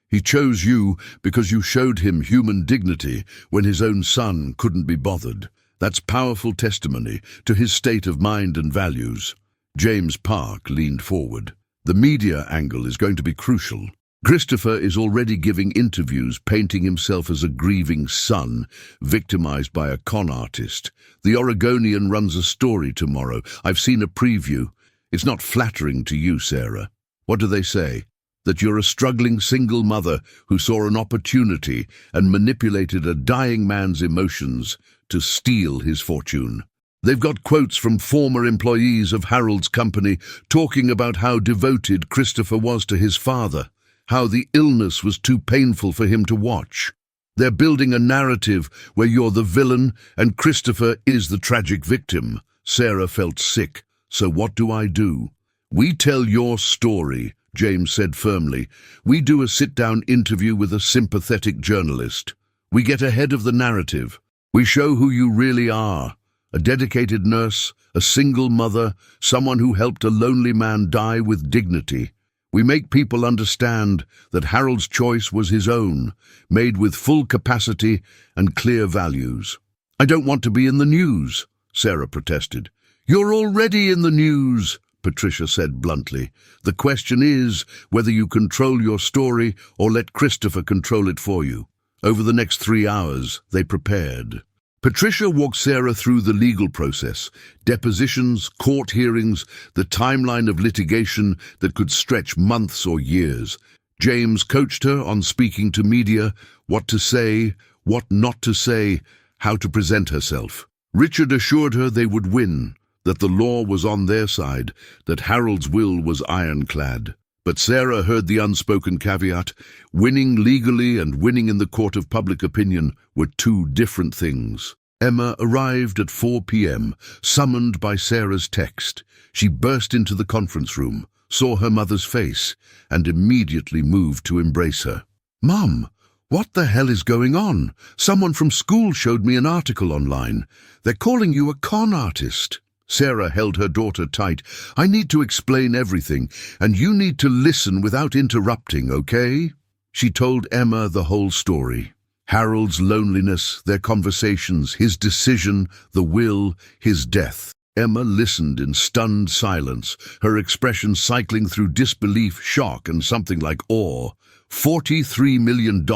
A: He chose you because you showed him human dignity when his own son couldn't be bothered. That's powerful testimony to his state of mind and values. James Park leaned forward. The media angle is going to be crucial. Christopher is already giving interviews painting himself as a grieving son, victimized by a con artist. The Oregonian runs a story tomorrow. I've seen a preview. It's not flattering to you, Sarah. What do they say? That you're a struggling single mother who saw an opportunity and manipulated a dying man's emotions to steal his fortune. They've got quotes from former employees of Harold's company talking about how devoted Christopher was to his father, how the illness was too painful for him to watch. They're building a narrative where you're the villain and Christopher is the tragic victim. Sarah felt sick. So what do I do? "We tell your story," James said firmly. "We do a sit-down interview with a sympathetic journalist. We get ahead of the narrative. We show who you really are. A dedicated nurse, a single mother, someone who helped a lonely man die with dignity. We make people understand that Harold's choice was his own, made with full capacity and clear values." "I don't want to be in the news," Sarah protested. "You're already in the news," Patricia said bluntly. "The question is whether you control your story or let Christopher control it for you." Over the next 3 hours, they prepared. Patricia walked Sarah through the legal process, depositions, court hearings, the timeline of litigation that could stretch months or years. James coached her on speaking to media, what to say, what not to say, how to present herself. Richard assured her they would win, that the law was on their side, that Harold's will was ironclad. But Sarah heard the unspoken caveat: winning legally and winning in the court of public opinion were two different things. Emma arrived at 4 p.m., summoned by Sarah's text. She burst into the conference room, saw her mother's face, and immediately moved to embrace her. "Mum, what the hell is going on? Someone from school showed me an article online. They're calling you a con artist." Sarah held her daughter tight. "I need to explain everything, and you need to listen without interrupting, okay?" She told Emma the whole story. Harold's loneliness, their conversations, his decision, the will, his death. Emma listened in stunned silence, her expression cycling through disbelief, shock, and something like awe. $43 million?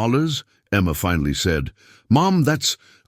A: Emma finally said. "Mom,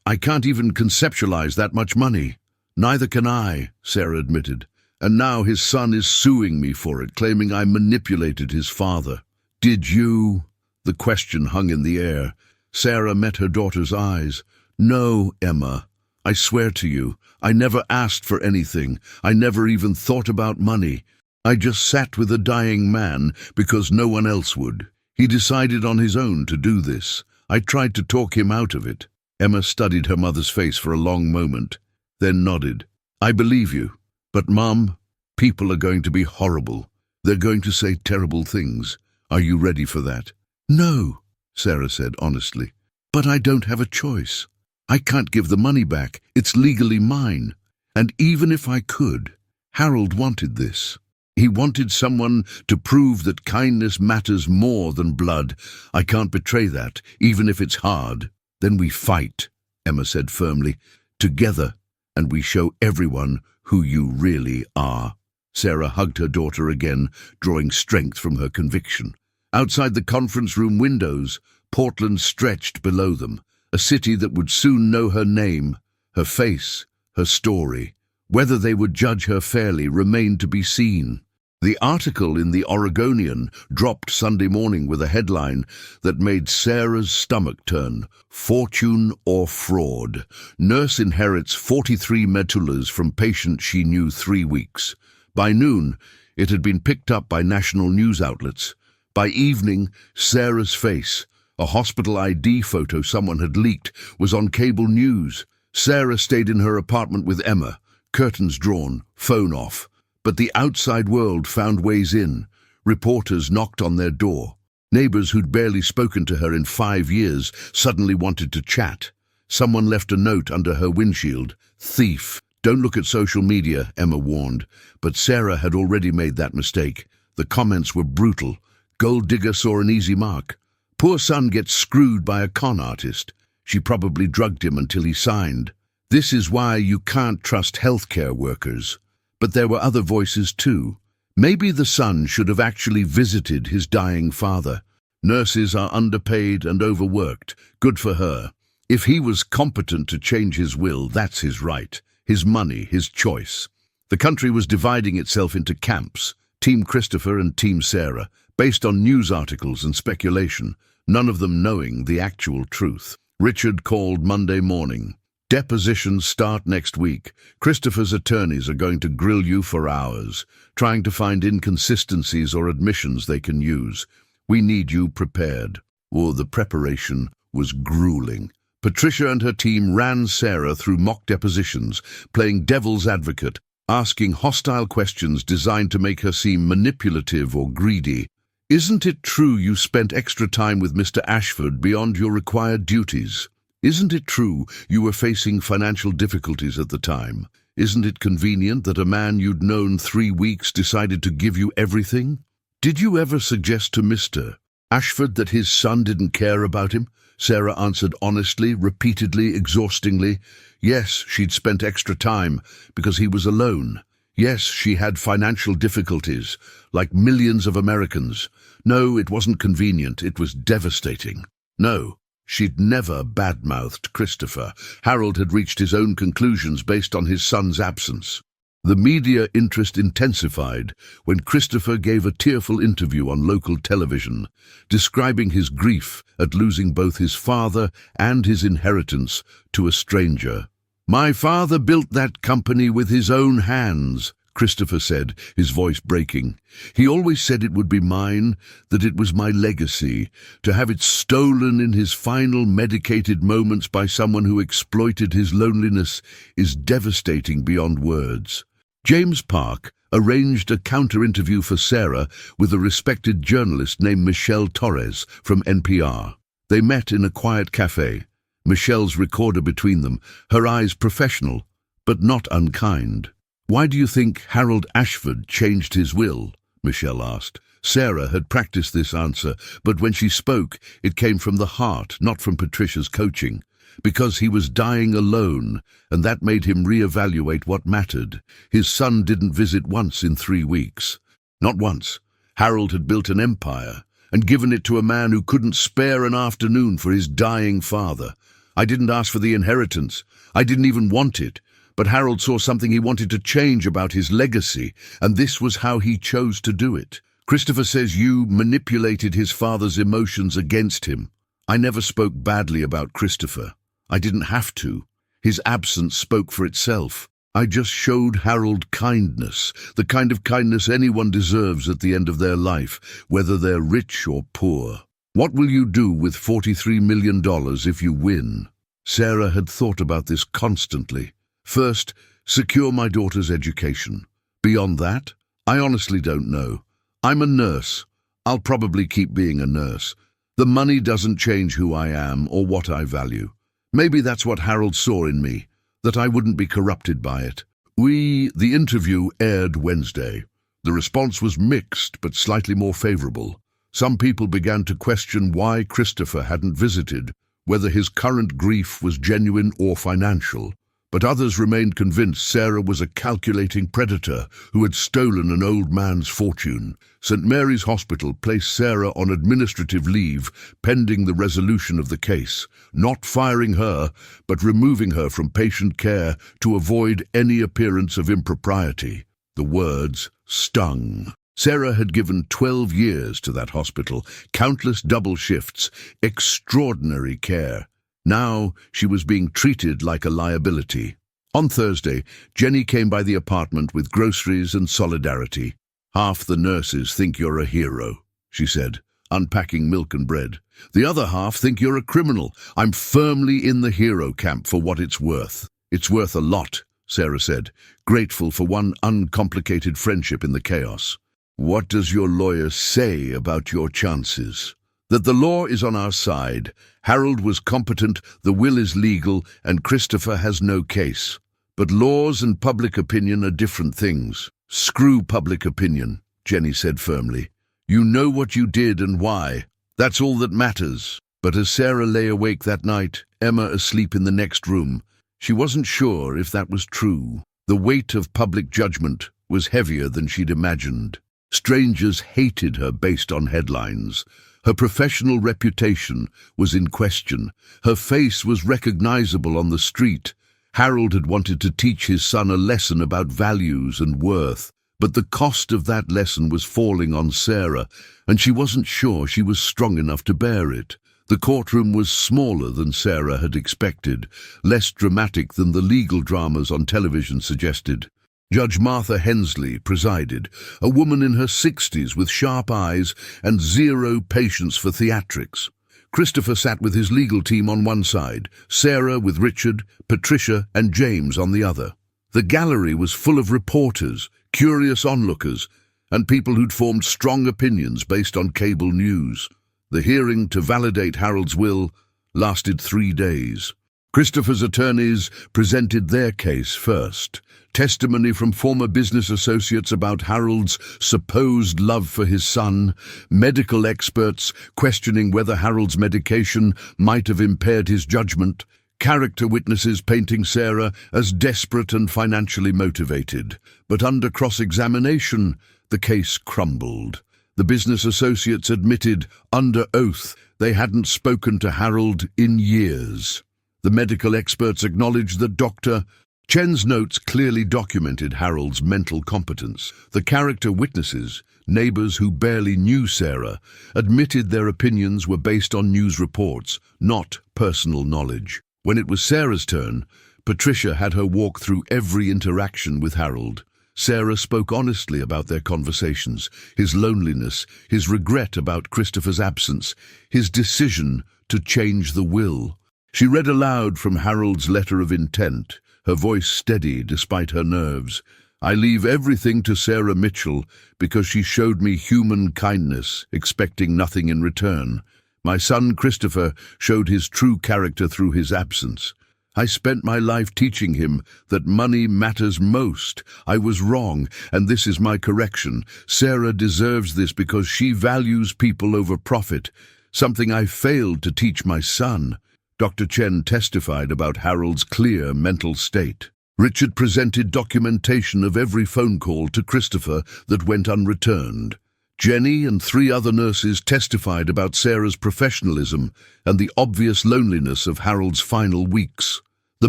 A: I can't even conceptualize that much money." "Neither can I," Sarah admitted. "And now his son is suing me for it, claiming I manipulated his father." "Did you?" The question hung in the air. Sarah met her daughter's eyes. "No, Emma. I swear to you, I never asked for anything. I never even thought about money. I just sat with a dying man because no one else would. He decided on his own to do this. I tried to talk him out of it." Emma studied her mother's face for a long moment, then nodded. "I believe you. But, Mom, people are going to be horrible. They're going to say terrible things. Are you ready for that?" "No," Sarah said honestly. "But I don't have a choice. I can't give the money back. It's legally mine. And even if I could, Harold wanted this. He wanted someone to prove that kindness matters more than blood. I can't betray that, even if it's hard." "Then we fight," Emma said firmly, "together, and we show everyone who you really are." Sarah hugged her daughter again, drawing strength from her conviction. Outside the conference room windows, Portland stretched below them, a city that would soon know her name, her face, her story. Whether they would judge her fairly remained to be seen. The article in the Oregonian dropped Sunday morning with a headline that made Sarah's stomach turn. "Fortune or fraud? Nurse inherits 43 medullas from patient she knew 3 weeks." By noon, it had been picked up by national news outlets. By evening, Sarah's face, a hospital ID photo someone had leaked, was on cable news. Sarah stayed in her apartment with Emma, curtains drawn, phone off. But the outside world found ways in. Reporters knocked on their door. Neighbors who'd barely spoken to her in 5 years suddenly wanted to chat. Someone left a note under her windshield. "Thief." "Don't look at social media," Emma warned. But Sarah had already made that mistake. The comments were brutal. "Gold digger saw an easy mark." "Poor son gets screwed by a con artist. She probably drugged him until he signed." "This is why you can't trust healthcare workers." But there were other voices too. Maybe the son should have actually visited his dying father. Nurses are underpaid and overworked. Good for her. If he was competent to change his will, that's his right. His money, his choice. The country was dividing itself into camps, Team Christopher and Team Sarah, based on news articles and speculation, none of them knowing the actual truth. Richard called Monday morning. "Depositions start next week. Christopher's attorneys are going to grill you for hours, trying to find inconsistencies or admissions they can use. We need you prepared." The preparation was grueling. Patricia and her team ran Sarah through mock depositions, playing devil's advocate, asking hostile questions designed to make her seem manipulative or greedy. Isn't it true you spent extra time with Mr. Ashford beyond your required duties? Isn't it true you were facing financial difficulties at the time? Isn't it convenient that a man you'd known 3 weeks decided to give you everything? Did you ever suggest to Mr. Ashford that his son didn't care about him? Sarah answered honestly, repeatedly, exhaustingly. Yes, she'd spent extra time because he was alone. Yes, she had financial difficulties, like millions of Americans. No, it wasn't convenient, it was devastating. No, she'd never badmouthed Christopher. Harold had reached his own conclusions based on his son's absence. The media interest intensified when Christopher gave a tearful interview on local television, describing his grief at losing both his father and his inheritance to a stranger. "My father built that company with his own hands," Christopher said, his voice breaking. "He always said it would be mine, that it was my legacy. To have it stolen in his final medicated moments by someone who exploited his loneliness is devastating beyond words." James Park arranged a counter-interview for Sarah with a respected journalist named Michelle Torres from NPR. They met in a quiet cafe, Michelle's recorder between them, her eyes professional, but not unkind. "Why do you think Harold Ashford changed his will?" Michelle asked. Sarah had practiced this answer, but when she spoke, it came from the heart, not from Patricia's coaching. Because he was dying alone, and that made him reevaluate what mattered. His son didn't visit once in 3 weeks. Not once. Harold had built an empire, and given it to a man who couldn't spare an afternoon for his dying father. "I didn't ask for the inheritance. I didn't even want it. But Harold saw something he wanted to change about his legacy, and this was how he chose to do it. Christopher says you manipulated his father's emotions against him. I never spoke badly about Christopher. I didn't have to. His absence spoke for itself. I just showed Harold kindness, the kind of kindness anyone deserves at the end of their life, whether they're rich or poor. What will you do with $43 million if you win?" Sarah had thought about this constantly. "First, secure my daughter's education. Beyond that, I honestly don't know. I'm a nurse. I'll probably keep being a nurse. The money doesn't change who I am or what I value. Maybe that's what Harold saw in me, that I wouldn't be corrupted by it." The interview aired Wednesday. The response was mixed but slightly more favorable. Some people began to question why Christopher hadn't visited, whether his current grief was genuine or financial. But others remained convinced Sarah was a calculating predator who had stolen an old man's fortune. St. Mary's Hospital placed Sarah on administrative leave pending the resolution of the case, not firing her, but removing her from patient care to avoid any appearance of impropriety. The words stung. Sarah had given 12 years to that hospital, countless double shifts, extraordinary care. Now she was being treated like a liability. On Thursday, Jenny came by the apartment with groceries and solidarity. "Half the nurses think you're a hero," she said, unpacking milk and bread. "The other half think you're a criminal. I'm firmly in the hero camp for what it's worth." "It's worth a lot," Sarah said, grateful for one uncomplicated friendship in the chaos. "What does your lawyer say about your chances?" "That the law is on our side. Harold was competent, the will is legal, and Christopher has no case. But laws and public opinion are different things." "Screw public opinion," Jenny said firmly. "You know what you did and why. That's all that matters." But as Sarah lay awake that night, Emma asleep in the next room, she wasn't sure if that was true. The weight of public judgment was heavier than she'd imagined. Strangers hated her based on headlines. Her professional reputation was in question. Her face was recognizable on the street. Harold had wanted to teach his son a lesson about values and worth, but the cost of that lesson was falling on Sarah, and she wasn't sure she was strong enough to bear it. The courtroom was smaller than Sarah had expected, less dramatic than the legal dramas on television suggested. Judge Martha Hensley presided, a woman in her 60s with sharp eyes and zero patience for theatrics. Christopher sat with his legal team on one side, Sarah with Richard, Patricia and James on the other. The gallery was full of reporters, curious onlookers, and people who'd formed strong opinions based on cable news. The hearing to validate Harold's will lasted 3 days. Christopher's attorneys presented their case first. Testimony from former business associates about Harold's supposed love for his son, medical experts questioning whether Harold's medication might have impaired his judgment, character witnesses painting Sarah as desperate and financially motivated. But under cross-examination, the case crumbled. The business associates admitted, under oath, they hadn't spoken to Harold in years. The medical experts acknowledged that Dr. Chen's notes clearly documented Harold's mental competence. The character witnesses, neighbors who barely knew Sarah, admitted their opinions were based on news reports, not personal knowledge. When it was Sarah's turn, Patricia had her walk through every interaction with Harold. Sarah spoke honestly about their conversations, his loneliness, his regret about Christopher's absence, his decision to change the will. She read aloud from Harold's letter of intent, her voice steady despite her nerves. "I leave everything to Sarah Mitchell because she showed me human kindness, expecting nothing in return. My son Christopher showed his true character through his absence. I spent my life teaching him that money matters most. I was wrong, and this is my correction. Sarah deserves this because she values people over profit, something I failed to teach my son." Dr. Chen testified about Harold's clear mental state. Richard presented documentation of every phone call to Christopher that went unreturned. Jenny and 3 other nurses testified about Sarah's professionalism and the obvious loneliness of Harold's final weeks. The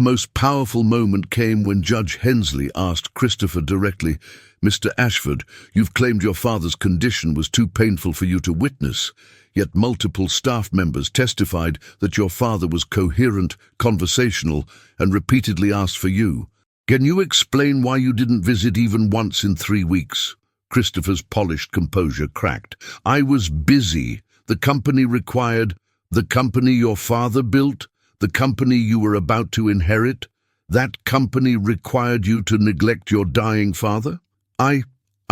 A: most powerful moment came when Judge Hensley asked Christopher directly, "Mr. Ashford, you've claimed your father's condition was too painful for you to witness, yet multiple staff members testified that your father was coherent, conversational, and repeatedly asked for you. Can you explain why you didn't visit even once in 3 weeks?" Christopher's polished composure cracked. "I was busy. The company required, the company your father built, the company you were about to inherit, that company required you to neglect your dying father? I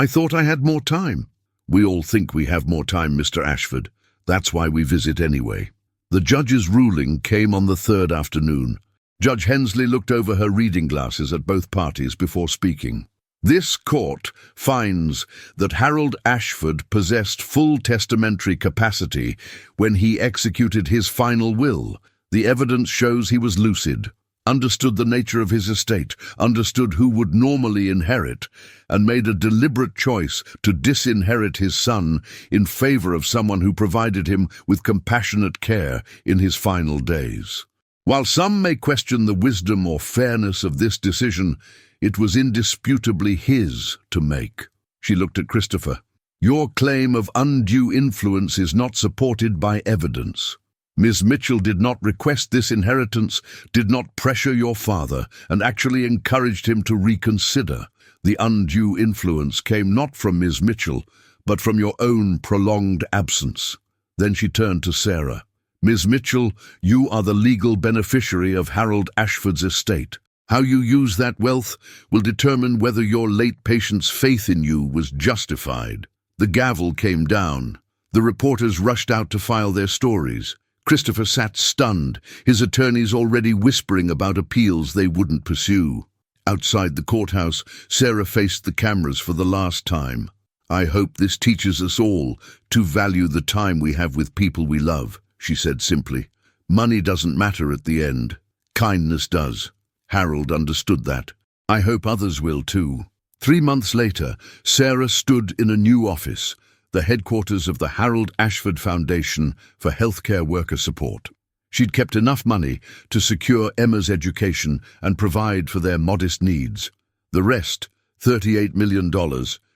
A: thought I had more time." "We all think we have more time, Mr. Ashford. That's why we visit anyway." The judge's ruling came on the 3rd afternoon. Judge Hensley looked over her reading glasses at both parties before speaking. "This court finds that Harold Ashford possessed full testamentary capacity when he executed his final will. The evidence shows he was lucid, understood the nature of his estate, understood who would normally inherit, and made a deliberate choice to disinherit his son in favor of someone who provided him with compassionate care in his final days. While some may question the wisdom or fairness of this decision, it was indisputably his to make." She looked at Christopher. "Your claim of undue influence is not supported by evidence. Ms. Mitchell did not request this inheritance, did not pressure your father, and actually encouraged him to reconsider. The undue influence came not from Ms. Mitchell, but from your own prolonged absence." Then she turned to Sarah. "Ms. Mitchell, you are the legal beneficiary of Harold Ashford's estate. How you use that wealth will determine whether your late patient's faith in you was justified." The gavel came down. The reporters rushed out to file their stories. Christopher sat stunned, his attorneys already whispering about appeals they wouldn't pursue. Outside the courthouse, Sarah faced the cameras for the last time. "I hope this teaches us all to value the time we have with people we love," she said simply. "Money doesn't matter at the end. Kindness does." Harold understood that. "I hope others will too." 3 months later, Sarah stood in a new office, the headquarters of the Harold Ashford Foundation for Healthcare Worker Support. She'd kept enough money to secure Emma's education and provide for their modest needs. The rest, $38 million,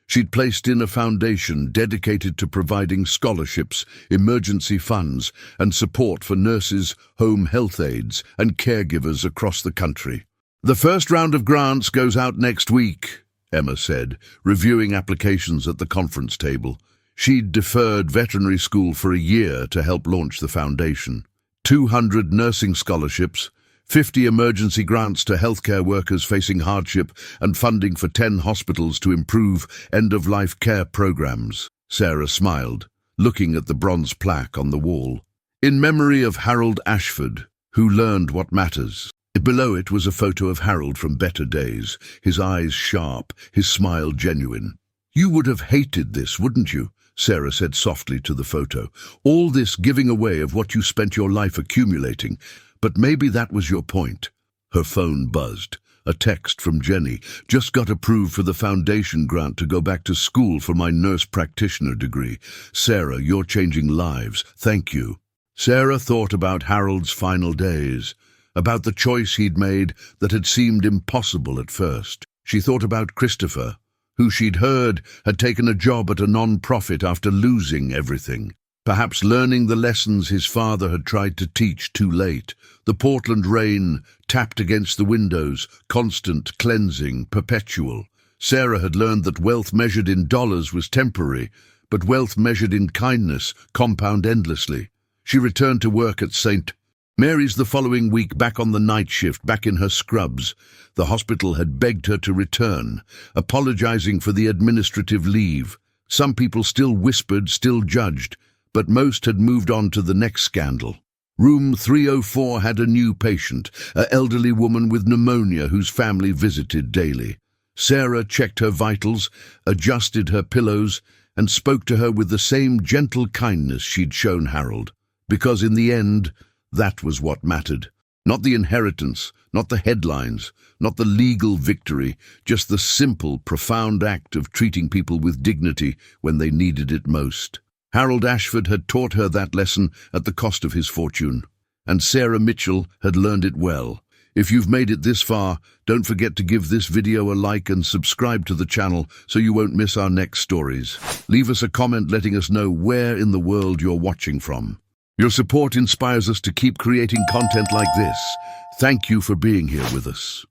A: she'd placed in a foundation dedicated to providing scholarships, emergency funds, and support for nurses, home health aides, and caregivers across the country. "The first round of grants goes out next week," Emma said, reviewing applications at the conference table. She'd deferred veterinary school for a year to help launch the foundation. 200 nursing scholarships, 50 emergency grants to healthcare workers facing hardship, and funding for 10 hospitals to improve end-of-life care programs. Sarah smiled, looking at the bronze plaque on the wall. In memory of Harold Ashford, who learned what matters. Below it was a photo of Harold from better days, his eyes sharp, his smile genuine. "You would have hated this, wouldn't you?" Sarah said softly to the photo. "All this giving away of what you spent your life accumulating. But maybe that was your point." Her phone buzzed. A text from Jenny. "Just got approved for the foundation grant to go back to school for my nurse practitioner degree. Sarah, you're changing lives. Thank you." Sarah thought about Harold's final days, about the choice he'd made that had seemed impossible at first. She thought about Christopher, who she'd heard had taken a job at a non-profit after losing everything. Perhaps learning the lessons his father had tried to teach too late. The Portland rain tapped against the windows, constant, cleansing, perpetual. Sarah had learned that wealth measured in dollars was temporary, but wealth measured in kindness compound endlessly. She returned to work at St. Mary's the following week, back on the night shift, back in her scrubs. The hospital had begged her to return, apologizing for the administrative leave. Some people still whispered, still judged, but most had moved on to the next scandal. Room 304 had a new patient, an elderly woman with pneumonia whose family visited daily. Sarah checked her vitals, adjusted her pillows, and spoke to her with the same gentle kindness she'd shown Harold. Because in the end, that was what mattered. Not the inheritance, not the headlines, not the legal victory, just the simple, profound act of treating people with dignity when they needed it most. Harold Ashford had taught her that lesson at the cost of his fortune, and Sarah Mitchell had learned it well. If you've made it this far, don't forget to give this video a like and subscribe to the channel so you won't miss our next stories. Leave us a comment letting us know where in the world you're watching from. Your support inspires us to keep creating content like this. Thank you for being here with us.